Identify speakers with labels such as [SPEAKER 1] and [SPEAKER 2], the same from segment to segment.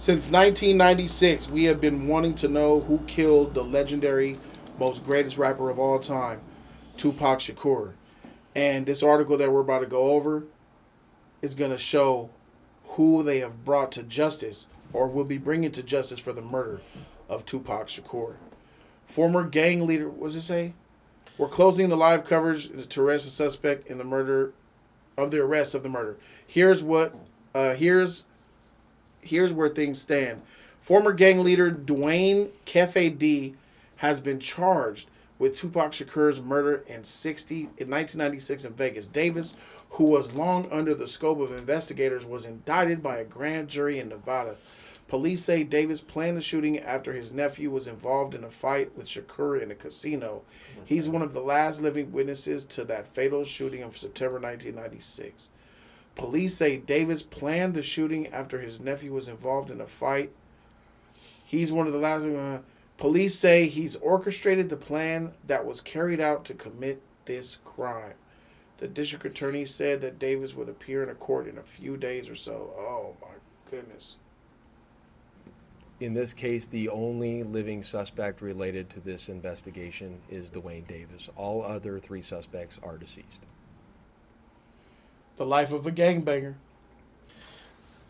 [SPEAKER 1] Since 1996, we have been wanting to know who killed the legendary, most greatest rapper of all time, Tupac Shakur. And this article that we're about to go over is going to show who they have brought to justice or will be bringing to justice for the murder of Tupac Shakur. Former gang leader, what does it say? We're closing the live coverage to arrest the suspect in the murder of the arrest of the murder. Here's where things stand. Former gang leader Dwayne Keed D has been charged with Tupac Shakur's murder in 1996 in Vegas. Davis, who was long under the scope of investigators, was indicted by a grand jury in Nevada. Police say Davis planned the shooting after his nephew was involved in a fight with Shakur in a casino. He's one of the last living witnesses to that fatal shooting of September 1996. Police say Davis planned the shooting after his nephew was involved in a fight. He's one of the last. Police say he's orchestrated the plan that was carried out to commit this crime. The district attorney said that Davis would appear in a court in a few days or so. Oh my goodness.
[SPEAKER 2] In this case, the only living suspect related to this investigation is Dwayne Davis. All other 3 suspects are deceased.
[SPEAKER 1] The life of a gangbanger.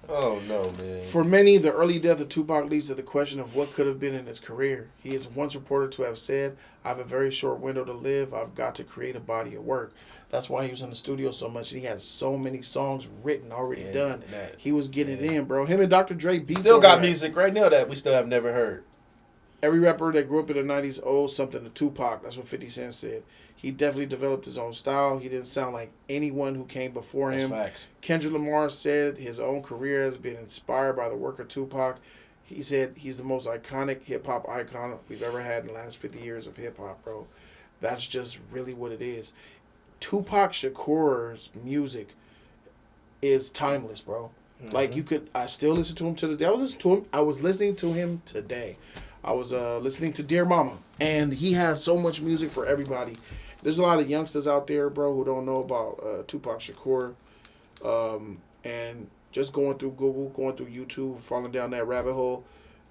[SPEAKER 3] Oh, no, man.
[SPEAKER 1] For many, the early death of Tupac leads to the question of what could have been in his career. He is once reported to have said, I have a very short window to live. I've got to create a body of work. That's why he was in the studio so much. He had so many songs written, already done. He was getting it in, bro. Him and Dr. Dre beat.
[SPEAKER 3] Still got music right now that we still have never heard.
[SPEAKER 1] Every rapper that grew up in the 90s owes something to Tupac. That's what 50 Cent said. He definitely developed his own style. He didn't sound like anyone who came before him.
[SPEAKER 3] Facts.
[SPEAKER 1] Kendrick Lamar said his own career has been inspired by the work of Tupac. He said he's the most iconic hip-hop icon we've ever had in the last 50 years of hip-hop, bro. That's just really what it is. Tupac Shakur's music is timeless, bro. Mm-hmm. Like, I still listen to him to this day. I was listening to him today. I was listening to Dear Mama, and he has so much music for everybody. There's a lot of youngsters out there, bro, who don't know about Tupac Shakur. And just going through Google, going through YouTube, falling down that rabbit hole,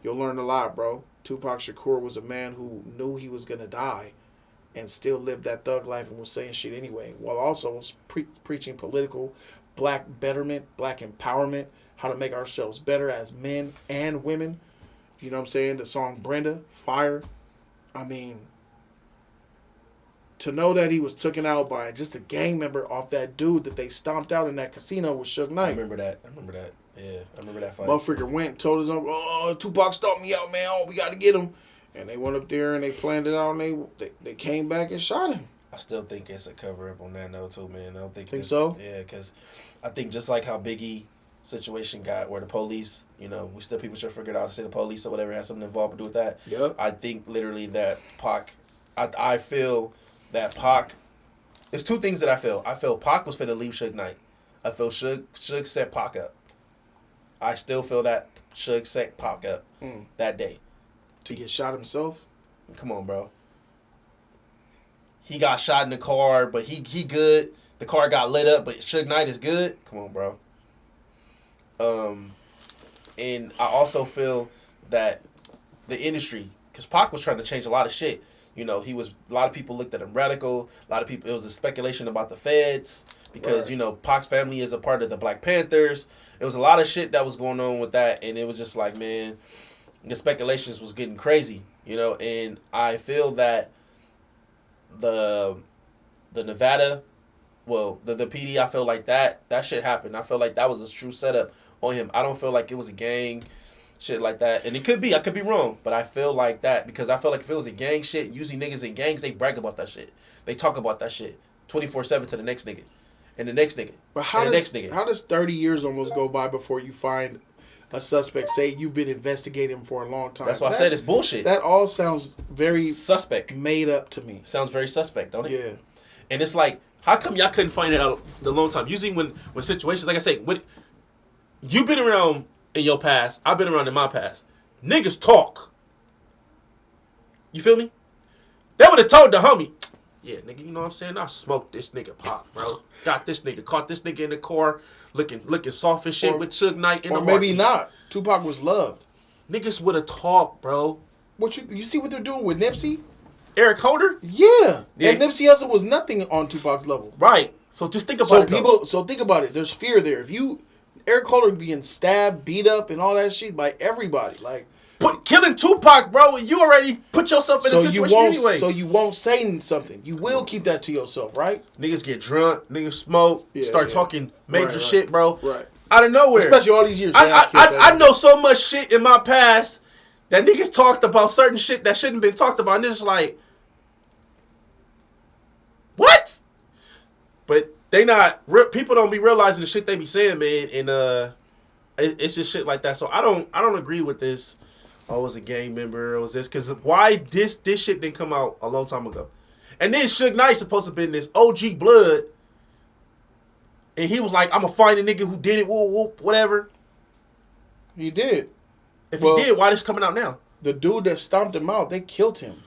[SPEAKER 1] you'll learn a lot, bro. Tupac Shakur was a man who knew he was going to die and still lived that thug life and was saying shit anyway, while also preaching political, black betterment, black empowerment, how to make ourselves better as men and women. You know what I'm saying? The song Brenda, Fire. I mean, to know that he was taken out by just a gang member off that dude that they stomped out in that casino with Suge Knight.
[SPEAKER 3] I remember that. Yeah, I remember that fight.
[SPEAKER 1] Motherfucker went and told his own, Tupac stomped me out, man. Oh, we got to get him. And they went up there and they planned it out and they came back and shot him.
[SPEAKER 3] I still think it's a cover-up on that note, too, man. I don't think
[SPEAKER 1] so?
[SPEAKER 3] Yeah, because I think just like how Biggie situation got where the police, people should figure it out to say the police or whatever has something involved to do with that.
[SPEAKER 1] Yep.
[SPEAKER 3] I think literally that Pac, I feel that Pac, it's 2 things that I feel. I feel Pac was finna leave Suge Knight. I feel Suge set Pac up. I still feel that Suge set Pac up that day.
[SPEAKER 1] To get shot himself?
[SPEAKER 3] Come on, bro. He got shot in the car, but he good. The car got lit up, but Suge Knight is good. Come on, bro. And I also feel that the industry, because Pac was trying to change a lot of shit. A lot of people looked at him radical. A lot of people, it was a speculation about the feds because, right. Pac's family is a part of the Black Panthers. It was a lot of shit that was going on with that, and it was just like, man, the speculations was getting crazy, and I feel that the Nevada, the PD, I feel like that shit happened. I feel like that was a true setup on him. I don't feel like it was a gang shit like that. And it could be. I could be wrong. But I feel like that because I feel like if it was a gang shit, usually niggas in gangs, they brag about that shit. They talk about that shit 24/7 to the next nigga. And the next nigga.
[SPEAKER 1] But how does 30 years almost go by before you find a suspect? Say you've been investigating him for a long time.
[SPEAKER 3] That's why I said it's bullshit.
[SPEAKER 1] That all sounds very
[SPEAKER 3] suspect.
[SPEAKER 1] Made up to me.
[SPEAKER 3] Sounds very suspect, don't it?
[SPEAKER 1] Yeah.
[SPEAKER 3] And it's like, how come y'all couldn't find it out the long time? Usually when situations, like I say, when you've been around in your past, I've been around in my past. Niggas talk. You feel me? They would have told the homie, Yeah, nigga, you know what I'm saying? I smoked this nigga Pac, bro. Got this nigga, caught this nigga in the car, looking soft as shit with Suge Knight in the
[SPEAKER 1] Or maybe
[SPEAKER 3] heartbeat.
[SPEAKER 1] not. Tupac was loved.
[SPEAKER 3] Niggas would have talked, bro.
[SPEAKER 1] What you see what they're doing with Nipsey?
[SPEAKER 3] Eric Holder?
[SPEAKER 1] Yeah.
[SPEAKER 3] Yeah.
[SPEAKER 1] And Nipsey Hussle was nothing on Tupac's level.
[SPEAKER 3] Right. So just think about it.
[SPEAKER 1] So think about it. There's fear there. If Eric Holder being stabbed, beat up, and all that shit by everybody, like.
[SPEAKER 3] But killing Tupac, bro, you already put yourself in a situation anyway.
[SPEAKER 1] So you won't say something. You will keep that to yourself, right?
[SPEAKER 3] Niggas get drunk, niggas smoke, start talking major shit, bro.
[SPEAKER 1] Right.
[SPEAKER 3] Out of nowhere.
[SPEAKER 1] Especially all these years.
[SPEAKER 3] I know so much shit in my past that niggas talked about certain shit that shouldn't have been talked about. And it's like, what? But they not, people don't be realizing the shit they be saying, man. And it's just shit like that. So I don't agree with this. Oh, it was a gang member. It was this. Because why this shit didn't come out a long time ago? And then Suge Knight supposed to have been this OG blood. And he was like, I'm going to find a nigga who did it, whoop, whoop, whatever.
[SPEAKER 1] He did.
[SPEAKER 3] If he did, why this coming out now?
[SPEAKER 1] The dude that stomped him out, they killed him.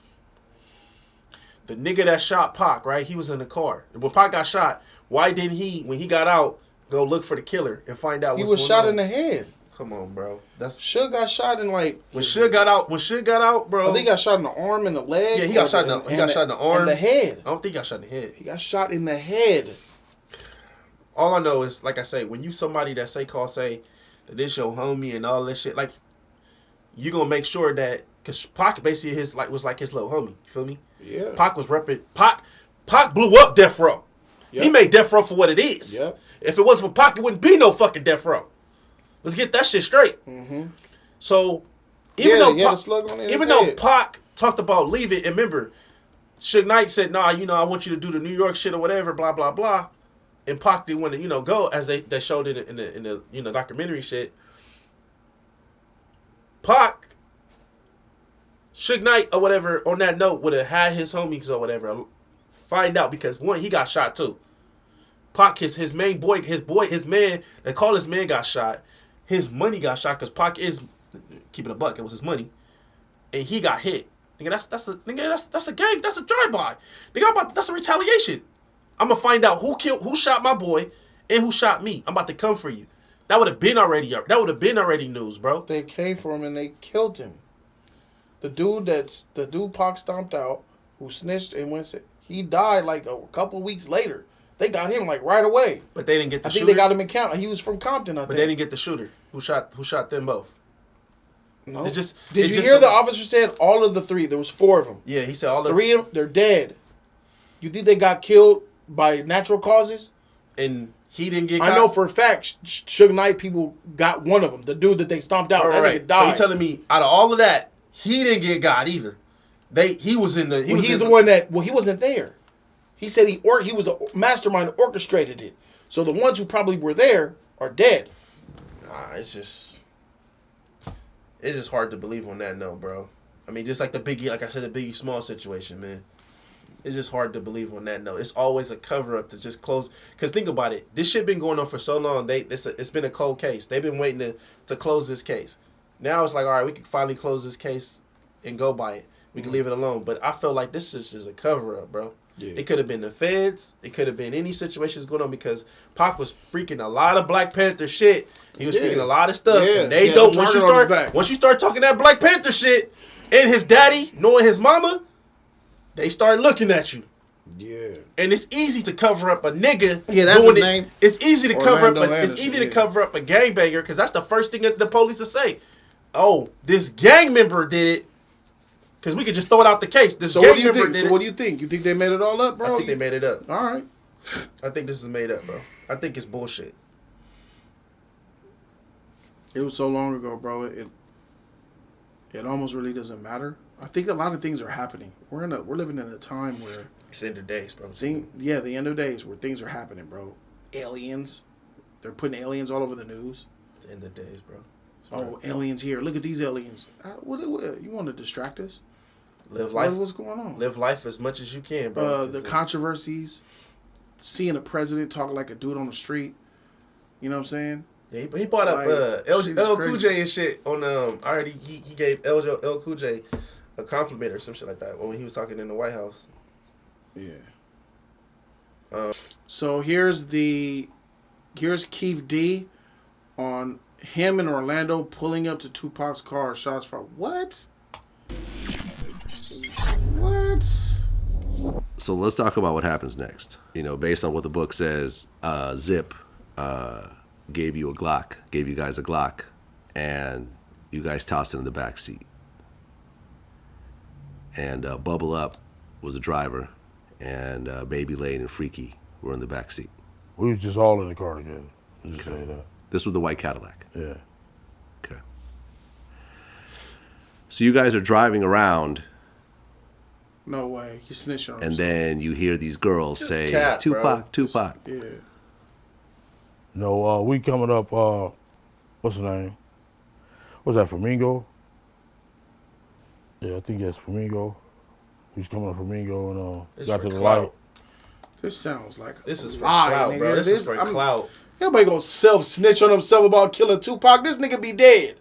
[SPEAKER 3] The nigga that shot Pac, right? He was in the car. When Pac got shot, why didn't he, when he got out, go look for the killer and find out what's going on?
[SPEAKER 1] He was shot in the head.
[SPEAKER 3] Come on, bro.
[SPEAKER 1] Suge got shot in like
[SPEAKER 3] when Suge got out, bro.
[SPEAKER 1] I think he got shot in the arm and the leg.
[SPEAKER 3] Yeah, he got shot in the arm
[SPEAKER 1] and the head.
[SPEAKER 3] I don't think he got shot in the head.
[SPEAKER 1] He got shot in the head.
[SPEAKER 3] All I know is, like I say, when you somebody that say that this your homie and all this shit, like you gonna make sure that because Pac basically was like his little homie. You feel me?
[SPEAKER 1] Yeah.
[SPEAKER 3] Pac was repping. Pac blew up Death Row. Yep. He made Death Row for what it is.
[SPEAKER 1] Yep.
[SPEAKER 3] If it wasn't for Pac, it wouldn't be no fucking Death Row. Let's get that shit straight.
[SPEAKER 1] Mm-hmm.
[SPEAKER 3] So, even though Pac talked about leaving, and remember, Suge Knight said, nah, I want you to do the New York shit or whatever, blah, blah, blah. And Pac didn't want to, go, as they showed it in the documentary shit. Pac, Suge Knight or whatever, on that note, would have had his homies or whatever find out because, one, he got shot too. Pac, his main boy, his man, they call his man got shot. His money got shot because Pac is keeping a buck. It was his money, and he got hit. Nigga, that's a gang. That's a drive-by. Nigga, that's a retaliation. I'm gonna find out who shot my boy, and who shot me. I'm about to come for you. That would have been already news, bro.
[SPEAKER 1] They came for him and they killed him. The dude Pac stomped out, who snitched and went. He died like a couple weeks later. They got him like right away.
[SPEAKER 3] But they didn't get the shooter?
[SPEAKER 1] I think they got him in Compton. He was from Compton, I think.
[SPEAKER 3] But they didn't get the shooter. Who shot them both?
[SPEAKER 1] No. Did you hear the officer said all of the three? There was 4 of them.
[SPEAKER 3] Yeah, he said all of them.
[SPEAKER 1] 3 of them, they're dead. You think they got killed by natural causes?
[SPEAKER 3] And he didn't get got?
[SPEAKER 1] I know for a fact Suge Knight people got one of them. The dude that they stomped out. That nigga died.
[SPEAKER 3] So you telling me out of all of that, he didn't get got either. He wasn't there. He said he was the mastermind that orchestrated it. So the ones who probably were there are dead. Nah, it's just hard to believe on that note, bro. I mean, just like the Biggie Small situation, man. It's just hard to believe on that note. It's always a cover up to just close. Because think about it, this shit been going on for so long. It's been a cold case. They've been waiting to close this case. Now it's like, all right, we can finally close this case and go by it. We can leave it alone. But I feel like this is just a cover up, bro. Yeah. It could have been the feds. It could have been any situations going on because Pac was freaking a lot of Black Panther shit. He was speaking a lot of stuff. Yeah. And they don't. Once you start talking that Black Panther shit, and his daddy knowing his mama, they start looking at you.
[SPEAKER 1] Yeah.
[SPEAKER 3] And it's easy to cover up a nigga.
[SPEAKER 1] Yeah, that's his name.
[SPEAKER 3] It's easy to cover up. It's easy to cover up a gangbanger because that's the first thing that the police will say. Oh, this gang member did it. Because we could just throw it out the case.
[SPEAKER 1] So what do you think? So what do you think? You think they made it all up, bro?
[SPEAKER 3] I think they made it up.
[SPEAKER 1] All right.
[SPEAKER 3] I think this is made up, bro. I think it's bullshit.
[SPEAKER 1] It was so long ago, bro. It almost really doesn't matter. I think a lot of things are happening. We're living in a time where
[SPEAKER 3] it's the end of days, bro.
[SPEAKER 1] The end of days where things are happening, bro. Aliens. They're putting aliens all over the news.
[SPEAKER 3] It's the end of days, bro.
[SPEAKER 1] Oh, aliens here. Look at these aliens. What you want to distract us?
[SPEAKER 3] Live life.
[SPEAKER 1] What's going on?
[SPEAKER 3] Live life as much as you can, bro.
[SPEAKER 1] The controversies, seeing a president talk like a dude on the street. You know what I'm saying?
[SPEAKER 3] Yeah, he brought up LL Cool J and shit on he gave LL Cool J a compliment or some shit like that when he was talking in the White House.
[SPEAKER 1] Yeah. So here's Keed D on him in Orlando pulling up to Tupac's car. Shots fired. What? What?
[SPEAKER 4] So let's talk about what happens next. You know, based on what the book says, Zip gave you guys a Glock, and you guys tossed it in the back seat. And Bubble Up was the driver, and Baby Lane and Freaky were in the back seat.
[SPEAKER 5] We was just all in the car together. Just say that.
[SPEAKER 4] This was the white Cadillac.
[SPEAKER 5] Yeah.
[SPEAKER 4] Okay. So you guys are driving around.
[SPEAKER 1] No way. You snitching on
[SPEAKER 4] And
[SPEAKER 1] himself.
[SPEAKER 4] then you hear these girls say,
[SPEAKER 3] cat,
[SPEAKER 4] Tupac,
[SPEAKER 3] bro.
[SPEAKER 4] Tupac.
[SPEAKER 1] Yeah.
[SPEAKER 5] No, we coming up, what's the name? What's that, Flamingo? Yeah, I think that's Flamingo. We was coming up Flamingo and
[SPEAKER 3] It's
[SPEAKER 5] got
[SPEAKER 3] for
[SPEAKER 5] to the
[SPEAKER 3] clout.
[SPEAKER 5] light.
[SPEAKER 1] This sounds like
[SPEAKER 3] This is for
[SPEAKER 1] lie,
[SPEAKER 3] clout,
[SPEAKER 1] nigga.
[SPEAKER 3] bro. This is for
[SPEAKER 1] I'm-
[SPEAKER 3] clout.
[SPEAKER 1] Nobody gonna self-snitch on himself about killing Tupac. This nigga be dead.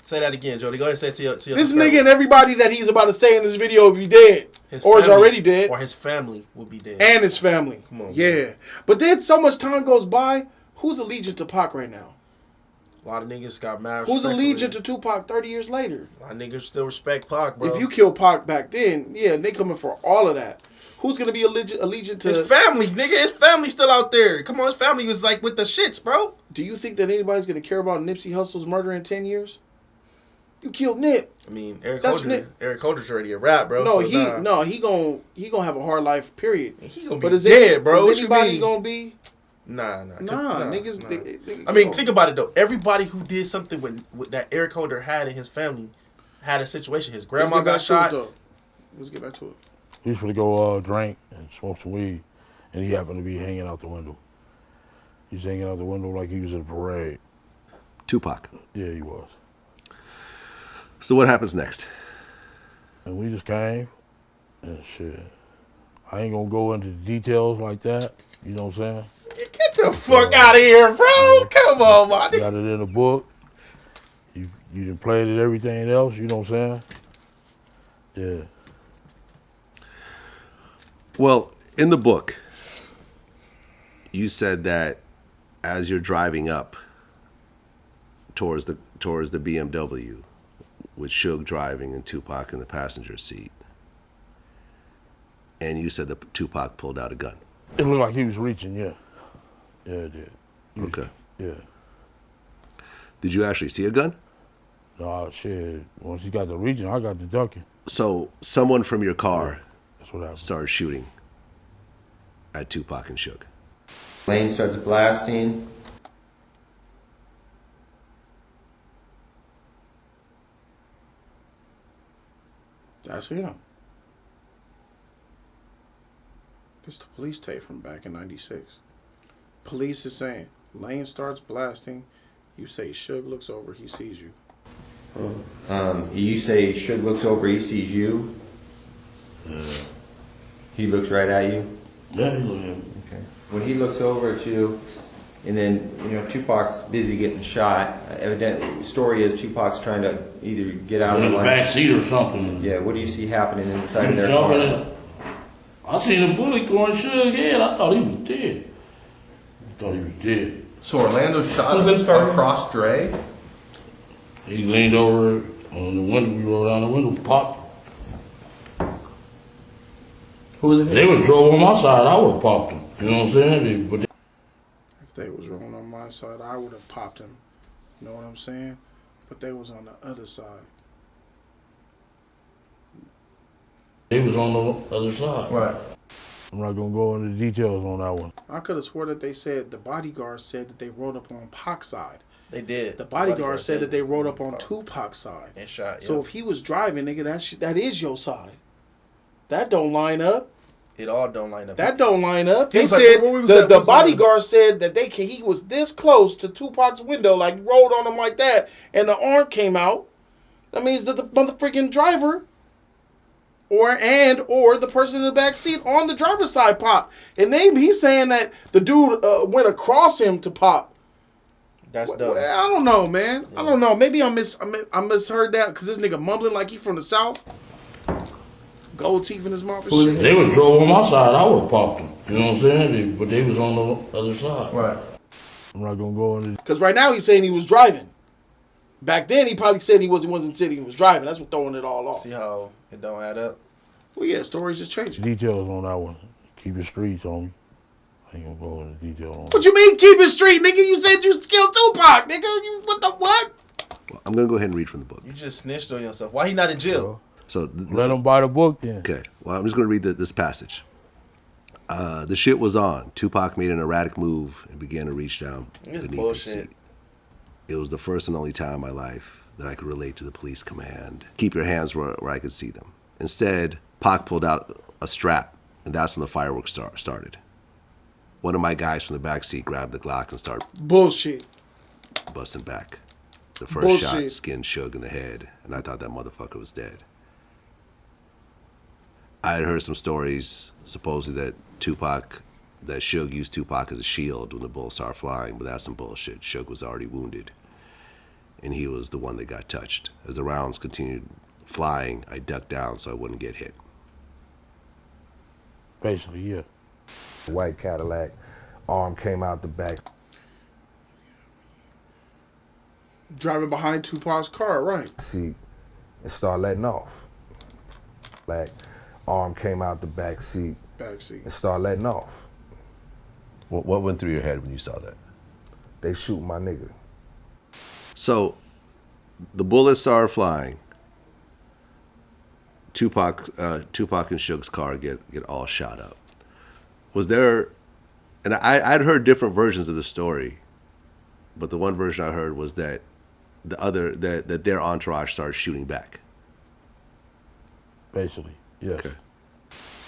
[SPEAKER 3] Say that again, Jody. Go ahead and say it to your
[SPEAKER 1] This
[SPEAKER 3] subscribers.
[SPEAKER 1] nigga and everybody that he's about to say in this video will be dead.
[SPEAKER 3] His
[SPEAKER 1] Or is
[SPEAKER 3] family-
[SPEAKER 1] already dead.
[SPEAKER 3] Or his family will be dead.
[SPEAKER 1] And his family.
[SPEAKER 3] Come on,
[SPEAKER 1] yeah.
[SPEAKER 3] man.
[SPEAKER 1] But then so much time goes by. Who's allegiant to Pac right now?
[SPEAKER 3] A lot of niggas got mad.
[SPEAKER 1] Who's
[SPEAKER 3] respect for
[SPEAKER 1] allegiant
[SPEAKER 3] it.
[SPEAKER 1] to Tupac 30 years later?
[SPEAKER 3] A lot of niggas still respect Pac, bro.
[SPEAKER 1] If you kill Pac back then, yeah, they coming for all of that. Who's gonna be allegiant to?
[SPEAKER 3] his family, nigga, his family still out there. Come on, his family was like with the shits, bro.
[SPEAKER 1] Do you think that anybody's gonna care about Nipsey Hussle's murder in 10 years? You killed Nip.
[SPEAKER 3] I mean, Eric
[SPEAKER 1] That's
[SPEAKER 3] Holder,
[SPEAKER 1] Nick.
[SPEAKER 3] Eric Holder's already a rap, bro.
[SPEAKER 1] No,
[SPEAKER 3] so
[SPEAKER 1] he gonna have a hard life. Period.
[SPEAKER 3] he gonna be
[SPEAKER 1] But is
[SPEAKER 3] dead, bro. What
[SPEAKER 1] Is
[SPEAKER 3] you
[SPEAKER 1] anybody
[SPEAKER 3] mean?
[SPEAKER 1] gonna be?
[SPEAKER 3] Nah,
[SPEAKER 1] Niggas.
[SPEAKER 3] nah.
[SPEAKER 1] They-
[SPEAKER 3] I mean,
[SPEAKER 1] yo.
[SPEAKER 3] think about it though. Everybody who did something with that Eric Holder had in his family had a situation. His
[SPEAKER 1] Let's
[SPEAKER 3] grandma
[SPEAKER 1] get
[SPEAKER 3] got
[SPEAKER 1] back to
[SPEAKER 3] shot.
[SPEAKER 1] it, though. Let's get back to it.
[SPEAKER 5] We was going to go drink and smoke some weed, and he happened to be hanging out the window. He was hanging out the window like he was in a parade.
[SPEAKER 4] Tupac.
[SPEAKER 5] Yeah, he was.
[SPEAKER 4] So what happens next?
[SPEAKER 5] And we just came, and shit. I ain't gonna go into the details like that. You know what I'm saying?
[SPEAKER 3] Get the fuck out of here, bro. Come on, my nigga.
[SPEAKER 5] Got it in the book. You done played it, everything else. You know what I'm saying? Yeah.
[SPEAKER 4] Well, in the book, you said that as you're driving up towards the BMW, with Suge driving and Tupac in the passenger seat, and you said that Tupac pulled out a gun.
[SPEAKER 5] It looked like he was reaching, yeah. Yeah, it did.
[SPEAKER 4] Okay.
[SPEAKER 5] Yeah.
[SPEAKER 4] Did you actually see a gun?
[SPEAKER 5] No, shit. Once he got the reaching, I got the ducking.
[SPEAKER 4] So someone from your car
[SPEAKER 5] That's what happened.
[SPEAKER 4] started shooting at Tupac and Suge.
[SPEAKER 6] Lane starts blasting.
[SPEAKER 1] That's him. It's the police tape from back in '96. Police is saying, Lane starts blasting. You say Suge looks over, he sees you.
[SPEAKER 6] You say Suge looks over, he sees you. He looks right at you.
[SPEAKER 5] Yeah, he looked at me.
[SPEAKER 6] Okay. When he looks over at you, and then Tupac's busy getting shot. Evidently, the story is Tupac's trying to either get out
[SPEAKER 7] In
[SPEAKER 6] of
[SPEAKER 7] the
[SPEAKER 6] line.
[SPEAKER 7] back seat or something.
[SPEAKER 6] Yeah. What do you see happening inside of their
[SPEAKER 7] Jumping
[SPEAKER 6] car?
[SPEAKER 7] in. I seen a bullet going Suge head. I thought he was dead.
[SPEAKER 8] So Orlando shot him across Dre?
[SPEAKER 7] He leaned over on the window. We rolled down the window, popped.
[SPEAKER 8] Who was it?
[SPEAKER 7] They would drove on my side. I would have popped him. You know what I'm saying? But
[SPEAKER 1] If they was rolling on my side, I would have popped him. You know what I'm saying? But they was on the other side.
[SPEAKER 7] they was on the other side.
[SPEAKER 8] Right.
[SPEAKER 5] I'm not gonna go into details on that one.
[SPEAKER 1] I could have swore that they said, the bodyguard said that they rolled up on Pac's side.
[SPEAKER 3] They did.
[SPEAKER 1] The bodyguard said that they rode up on Tupac's side.
[SPEAKER 3] and shot.
[SPEAKER 1] So
[SPEAKER 3] Yeah.
[SPEAKER 1] if he was driving, nigga, that is your side. That don't line up.
[SPEAKER 3] It all don't line up.
[SPEAKER 1] That don't line up.
[SPEAKER 3] He
[SPEAKER 1] They
[SPEAKER 3] was like,
[SPEAKER 1] said
[SPEAKER 3] what we was
[SPEAKER 1] the
[SPEAKER 3] at- what was
[SPEAKER 1] bodyguard said that he was this close to Tupac's window, like rolled on him like that, and the arm came out. That means that the motherfucking driver or the person in the back seat on the driver's side popped. And he's saying that the dude went across him to pop.
[SPEAKER 3] That's
[SPEAKER 1] Well,
[SPEAKER 3] dumb.
[SPEAKER 1] I don't know, man. I don't know. Maybe I misheard that because this nigga mumbling like he from the South. gold teeth in his mouth and
[SPEAKER 8] Who
[SPEAKER 1] shit.
[SPEAKER 7] They would drove on my side, I would have popped them. You know what I'm saying? But they was on the other side.
[SPEAKER 8] Right.
[SPEAKER 5] I'm not gonna go into.
[SPEAKER 1] Because right now he's saying he was driving. Back then he probably said he wasn't sitting, he was driving. That's what throwing it all off.
[SPEAKER 3] See how it don't add up?
[SPEAKER 1] Well, yeah, stories just changing.
[SPEAKER 5] Details on that one. Keep your streets on me. I ain't gonna go into detail on
[SPEAKER 1] What you mean keep it street, nigga? You said you killed Tupac, nigga. You what the what?
[SPEAKER 4] Well, I'm gonna go ahead and read from the book.
[SPEAKER 3] You just snitched on yourself. Why he not in jail?
[SPEAKER 4] So
[SPEAKER 5] Let them buy the book then.
[SPEAKER 4] okay. Well, I'm just gonna read this passage. The shit was on. Tupac made an erratic move and began to reach down
[SPEAKER 3] This
[SPEAKER 4] beneath
[SPEAKER 3] bullshit.
[SPEAKER 4] his seat. It was the first and only time in my life that I could relate to the police command. Keep your hands where I could see them. Instead, Pac pulled out a strap, and that's when the fireworks started. One of my guys from the back seat grabbed the Glock and started
[SPEAKER 1] Bullshit.
[SPEAKER 4] busting back. The first
[SPEAKER 1] Bullshit.
[SPEAKER 4] shot skinned Suge in the head, and I thought that motherfucker was dead. I had heard some stories, supposedly that Suge used Tupac as a shield when the bullets started flying, but that's some bullshit. Suge was already wounded, and he was the one that got touched. As the rounds continued flying, I ducked down so I wouldn't get hit.
[SPEAKER 5] Basically, yeah.
[SPEAKER 9] White Cadillac, arm came out the back.
[SPEAKER 1] Driving behind Tupac's car, right.
[SPEAKER 9] Seat and start letting off. Like, arm came out the back seat
[SPEAKER 1] Backseat.
[SPEAKER 9] and start letting off.
[SPEAKER 4] What went through your head when you saw that?
[SPEAKER 9] They shoot my nigga.
[SPEAKER 4] So, the bullets started flying. Tupac and Suge's car get all shot up. Was there, and I'd heard different versions of the story, but the one version I heard was that that their entourage started shooting back.
[SPEAKER 5] Basically, yes.
[SPEAKER 4] Okay.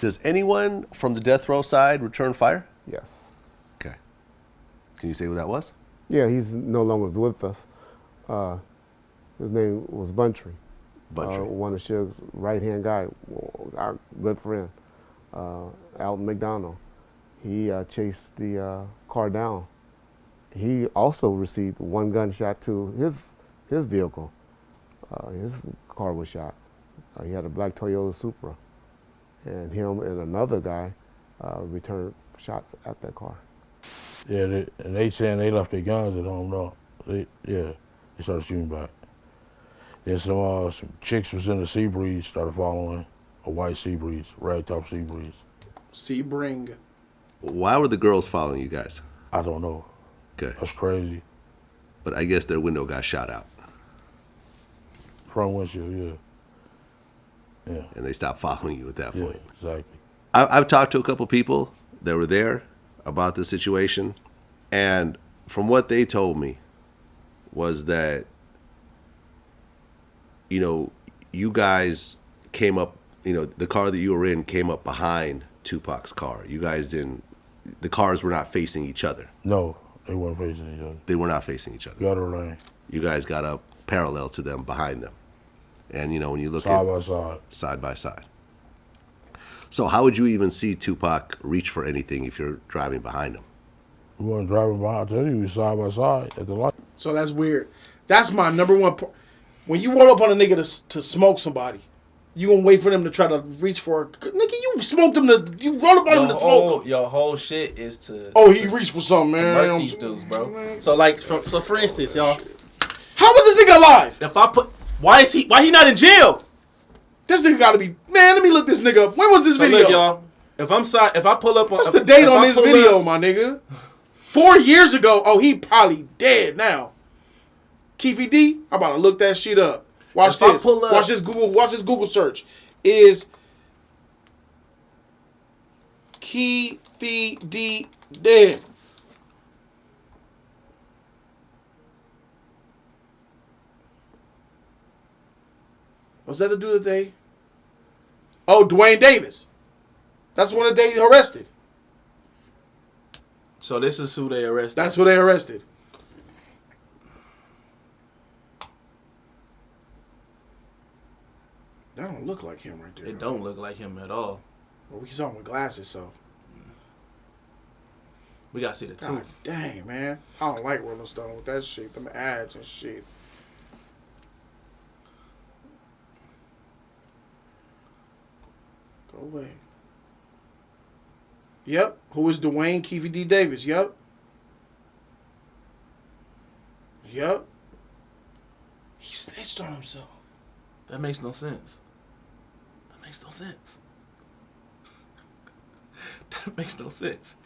[SPEAKER 4] Does anyone from the death row side return fire?
[SPEAKER 10] Yes.
[SPEAKER 4] Okay. Can you say who that was?
[SPEAKER 10] Yeah, he's no longer with us. His name was Buntry.
[SPEAKER 4] Buntry.
[SPEAKER 10] One of Suge's right-hand guy, our good friend, Alton McDonald. He chased the car down. He also received one gunshot to his vehicle. His car was shot. He had a black Toyota Supra. And him and another guy returned shots at that car.
[SPEAKER 5] Yeah, they saying they left their guns at home, though. They started shooting back. Then some chicks was in the Sea Breeze, started following a white Sea Breeze, ragtop Sea Breeze.
[SPEAKER 1] Sebring.
[SPEAKER 4] Why were the girls following you guys?
[SPEAKER 5] I don't know.
[SPEAKER 4] Okay.
[SPEAKER 5] That's crazy.
[SPEAKER 4] But I guess their window got shot out.
[SPEAKER 5] Front windshield, yeah. Yeah.
[SPEAKER 4] And they stopped following you at that
[SPEAKER 5] Yeah,
[SPEAKER 4] point.
[SPEAKER 5] exactly.
[SPEAKER 4] I've talked to a couple people that were there about the situation, and from what they told me was that, you guys came up, the car that you were in came up behind Tupac's car. You guys didn't, the cars were not facing each other.
[SPEAKER 5] No, they weren't facing each other.
[SPEAKER 4] They were not facing each other.
[SPEAKER 5] Gutter lane.
[SPEAKER 4] You guys got up parallel to them, behind them. And, when you look
[SPEAKER 5] Side
[SPEAKER 4] at
[SPEAKER 5] by side.
[SPEAKER 4] side by side. So how would you even see Tupac reach for anything if you're driving behind him?
[SPEAKER 5] We weren't driving behind. I tell you, we was side by side at the light.
[SPEAKER 1] So that's weird. That's my number one point. When you roll up on a nigga to smoke somebody, you gonna wait for them to try to reach for a nigga. You smoked them you roll up on them to smoke them.
[SPEAKER 3] Your whole shit is to.
[SPEAKER 1] Oh, he reached for something,
[SPEAKER 3] To
[SPEAKER 1] man.
[SPEAKER 3] murk these dudes, bro. So like, so for instance, y'all,
[SPEAKER 1] How was this nigga alive?
[SPEAKER 3] if I put, why he not in jail?
[SPEAKER 1] This nigga gotta be, man, let me look this nigga up. When was this
[SPEAKER 3] So
[SPEAKER 1] video?
[SPEAKER 3] look, y'all, if I pull up on,
[SPEAKER 1] What's the date
[SPEAKER 3] if
[SPEAKER 1] on
[SPEAKER 3] I
[SPEAKER 1] this
[SPEAKER 3] pull
[SPEAKER 1] video,
[SPEAKER 3] up-
[SPEAKER 1] my nigga? 4 years ago. Oh, he probably dead now. Keed D, I'm about to look that shit up. Watch
[SPEAKER 3] If I
[SPEAKER 1] this.
[SPEAKER 3] pull up-
[SPEAKER 1] Watch this Google search. Is Keed D dead? Was that the dude that they? Oh, Dwayne Davis. That's one that they arrested.
[SPEAKER 3] So this is who they arrested.
[SPEAKER 1] That's who they arrested. That don't look like him right there.
[SPEAKER 3] It don't look like him at all.
[SPEAKER 1] Well, we saw him with glasses, so.
[SPEAKER 3] We gotta see the
[SPEAKER 1] God
[SPEAKER 3] tooth.
[SPEAKER 1] dang, man. I don't like Rolling Stone with that shit. Them ads and shit. No way. Yep. Who is Dwayne Keed D Davis? Yep. Yep. He snitched on himself.
[SPEAKER 3] That makes no sense. That makes no sense. That makes no sense.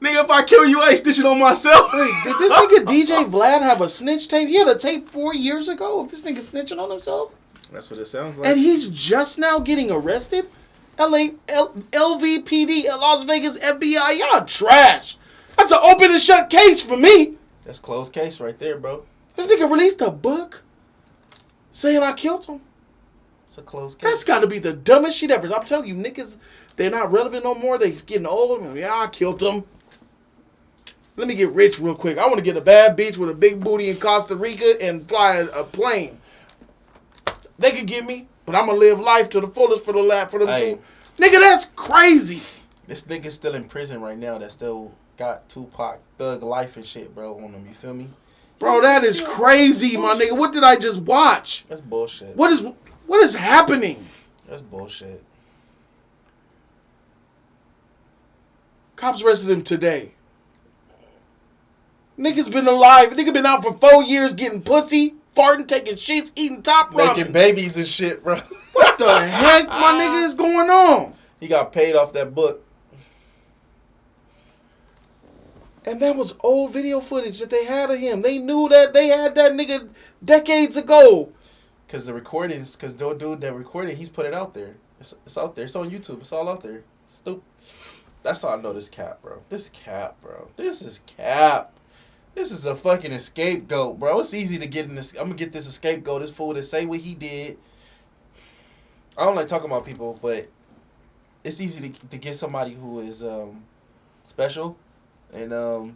[SPEAKER 3] Nigga, if I kill you, I ain't snitching on myself.
[SPEAKER 1] Wait, did this nigga DJ Vlad have a snitch tape? He had a tape 4 years ago of this nigga snitching on himself?
[SPEAKER 3] That's what it sounds like.
[SPEAKER 1] And he's just now getting arrested? LVPD, Las Vegas FBI, y'all trash. That's an open and shut case for me.
[SPEAKER 3] That's closed case right there, bro.
[SPEAKER 1] This nigga released a book saying I killed him.
[SPEAKER 3] It's a closed case.
[SPEAKER 1] That's got to be the dumbest shit ever. I'm telling you, niggas, they're not relevant no more. They getting old. Yeah, I killed them. Let me get rich real quick. I want to get a bad bitch with a big booty in Costa Rica and fly a plane. They could get me, but I'm going to live life to the fullest for them too. Nigga, that's crazy.
[SPEAKER 3] This nigga's still in prison right now that still got Tupac thug life and shit, bro, on him. You feel me?
[SPEAKER 1] Bro, that is crazy, my nigga. What did I just watch?
[SPEAKER 3] That's bullshit.
[SPEAKER 1] What is happening?
[SPEAKER 3] That's bullshit.
[SPEAKER 1] Cops arrested him today. Nigga's been alive. Nigga been out for 4 years getting pussy, farting, taking shits, eating top ramen.
[SPEAKER 3] Making babies and shit, bro.
[SPEAKER 1] What the heck, my nigga, is going on?
[SPEAKER 3] He got paid off that book.
[SPEAKER 1] And that was old video footage that they had of him. They knew that they had that nigga decades ago.
[SPEAKER 3] Because the recordings, because dude that recorded, he's put it out there. It's out there. It's on YouTube. It's all out there. Stupid. That's how I know this cap, bro. This cap, bro. This is cap. This is a fucking scapegoat, bro. It's easy to get in this. I'm going to get this scapegoat, this fool to say what he did. I don't like talking about people, but it's easy to get somebody who is special and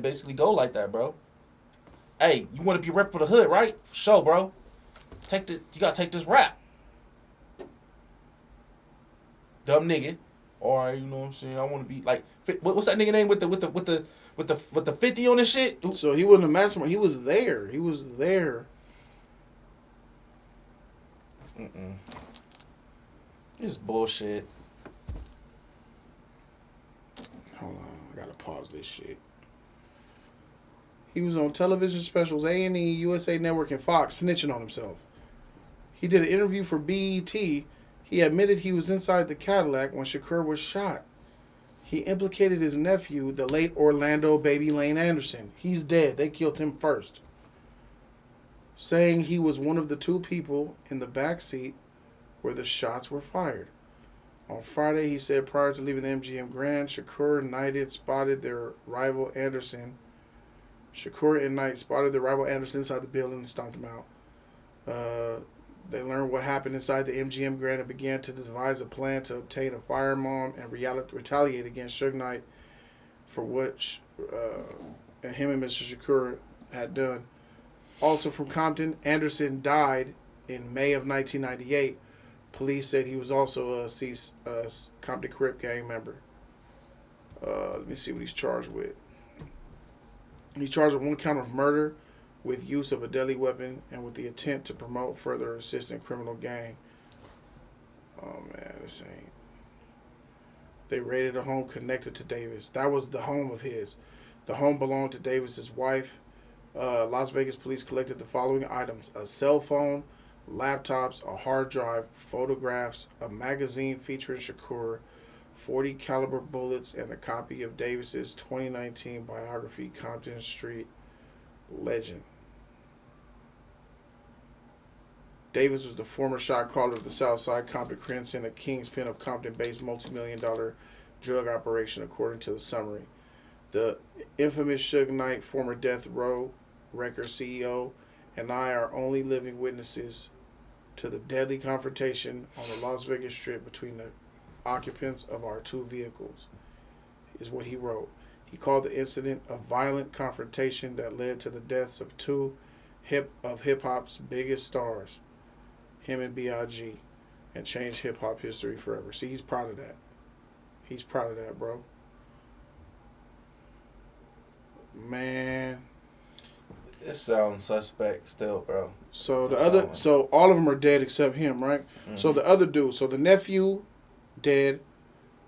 [SPEAKER 3] basically go like that, bro. Hey, you want to be rep for the hood, right? For sure, bro. You got to take this rap. Dumb nigga. All right, you know what I'm saying? I want to be like, what's that nigga name with the 50 on this shit?
[SPEAKER 1] So he wasn't a mastermind. He was there. He was there.
[SPEAKER 3] This is bullshit.
[SPEAKER 1] Hold on, I gotta pause this shit. He was on television specials, A&E, USA Network, and Fox, snitching on himself. He did an interview for BET. He admitted he was inside the Cadillac when Shakur was shot. He implicated his nephew, the late Orlando Baby Lane Anderson. He's dead. They killed him first. Saying he was one of the two people in the back seat where the shots were fired. On Friday, he said prior to leaving the MGM Grand, Shakur and Knight spotted their rival Anderson. Shakur and Knight spotted their rival Anderson inside the building and stomped him out. They learned what happened inside the MGM Grand and began to devise a plan to obtain a firearm and retaliate against Suge Knight for what him and Mr. Shakur had done. Also from Compton, Anderson died in May of 1998. Police said he was also a Compton Crip gang member. Let me see what he's charged with. He's charged with 1 count of murder with use of a deadly weapon and with the intent to promote further assisting criminal gang. Oh man, this ain't. They raided a home connected to Davis. That was the home of his. The home belonged to Davis's wife. Las Vegas police collected the following items: a cell phone, laptops, a hard drive, photographs, a magazine featuring Shakur, 40 caliber bullets, and a copy of Davis's 2019 biography, Compton Street Legend. Davis was the former shot caller of the Southside Compton Crimson, a kingpin of Compton-based multi-million-dollar drug operation, according to the summary. The infamous Suge Knight, former Death Row Records CEO, and I are only living witnesses to the deadly confrontation on the Las Vegas Strip between the occupants of our two vehicles, is what he wrote. He called the incident a violent confrontation that led to the deaths of two of hip-hop's biggest stars, him and B.I.G., and changed hip-hop history forever. See, he's proud of that. He's proud of that, bro. Man.
[SPEAKER 3] It sounds suspect still, bro.
[SPEAKER 1] So so all of them are dead except him, right?
[SPEAKER 3] Mm-hmm.
[SPEAKER 1] So the other dude, so the nephew, dead.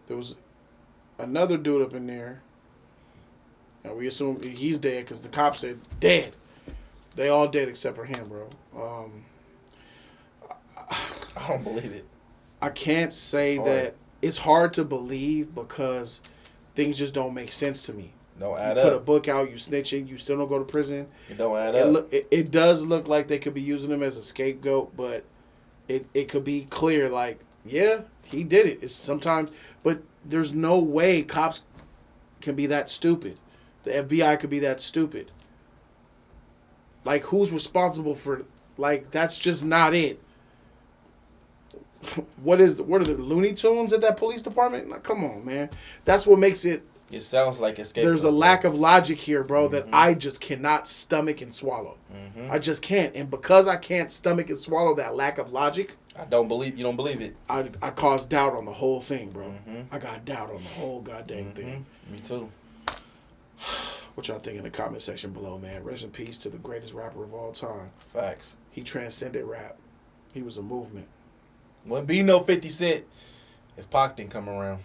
[SPEAKER 1] There was another dude up in there. And we assume he's dead because the cops said dead. They all dead except for him, bro.
[SPEAKER 3] I don't believe it.
[SPEAKER 1] I can't say that it's hard to believe because things just don't make sense to me.
[SPEAKER 3] Don't add
[SPEAKER 1] you put a
[SPEAKER 3] up.
[SPEAKER 1] book out, you snitching, you still don't go to prison.
[SPEAKER 3] It don't add up.
[SPEAKER 1] It does look like they could be using him as a scapegoat, but it could be clear like, yeah, he did it. It's sometimes, but there's no way cops can be that stupid. The FBI could be that stupid. Like, who's responsible for, like, that's just not it. What are the Looney Tunes at that police department? Like, come on, man. That's what makes it.
[SPEAKER 3] It sounds like escape.
[SPEAKER 1] There's a lack of logic here, bro, that I just cannot stomach and swallow.
[SPEAKER 3] Mm-hmm.
[SPEAKER 1] I just can't. And because I can't stomach and swallow that lack of logic,
[SPEAKER 3] You don't believe it.
[SPEAKER 1] I caused doubt on the whole thing, bro.
[SPEAKER 3] Mm-hmm.
[SPEAKER 1] I got doubt on the whole goddamn thing.
[SPEAKER 3] Me too.
[SPEAKER 1] What y'all think in the comment section below, man? Rest in peace to the greatest rapper of all time.
[SPEAKER 3] Facts.
[SPEAKER 1] He transcended rap. He was a movement.
[SPEAKER 3] Wouldn't be no 50 Cent if Pac didn't come around.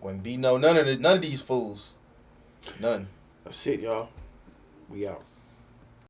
[SPEAKER 3] Wouldn't be none of these fools. None.
[SPEAKER 1] That's it, y'all. We out.